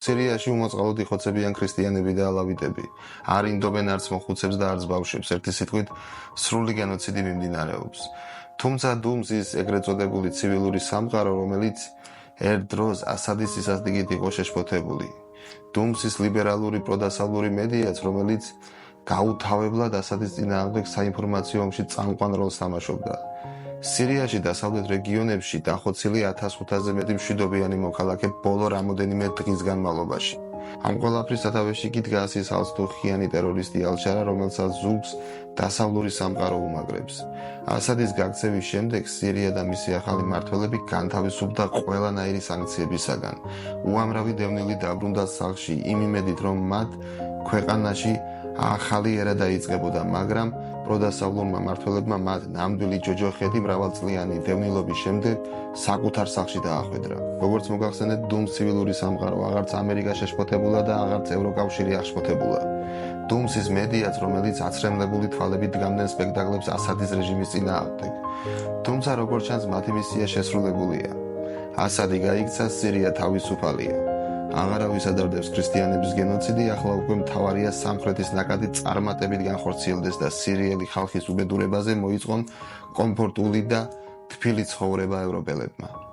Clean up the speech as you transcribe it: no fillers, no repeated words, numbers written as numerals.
სირიაში უმოწყალოდ იხოცებიან ქრისტიანები და ალავიტები. არ ინდობენ არც მოხუცებს და არც ბავშვებს, ერთი სიტყვით სრული გენოციდი მიმდინარეობს. თუმცა დუმს ის ეგრეთ წოდებული ცივილური სამყარო, რომელიც ერთ დროს ასადის სისასტიკით იყო შეშფოთებული. დუმს ის ლიბერალური პროდასავლური მედიაც, რომელიც გაუთავებლად ასადის წინააღმდეგ საინფორმაციო ომში წამყვან როლს თამაშობდა. სირიაში დასავლეთ რეგიონებში დახოცილი 1500-ზე მეტი მშვიდობიანი მოქალაქე ბოლო რამოდენიმე დღის განმავლობაში. ამ ყველაფრის სათავეში კი დგას ის ალსტუხიანი ტერორისტი ალ-შარა, რომელსაც ზურგს დასავლური სამყარო უმაგრებს. ასადის გაქცევის შემდეგ სირია და მისი ახალი მმართველები განთავისუფლდა ყველანაირი სანქციებისაგან. უამრავი დევნილი დაბრუნდა სახლში იმ იმედით, რომ მათ ქვეყანაში ახალი ერა დაიწყებოდა, მაგრამ პროდასავლურმა მმართველებმა მათ ნამდვილი ჯოჯოხეთი მრავალწლიანი დევნილობის შემდეგ საკუთარ სახლში დაახვედრა. როგორც მოგახსენეთ, დუმს ცივილური სამყარო აღარც ამერიკა შეშფოთებულა და აღარც ევროკავშირი აღშფოთებულა. დუმს ის მედიაც, რომელიც აცრემლებული თვალებით დგამდნენ სპექტაკლებს ასადის რეჟიმის წინააღმდეგ. თუმცა როგორც ჩანს, მათი მისია შესრულებულია. ასადი გაიქცა, სირია თავისუფალია. აღარავის ადარდებს ქრისტიანების გენოციდი, ახლა უკვე მთავარია სამხრეთის ნაკადი წარმატებით განხორციელდეს და სირიელი ხალხის უბედურებაზე მოიწყონ კომფორტული და თბილი ცხოვრება ევროპელებმა.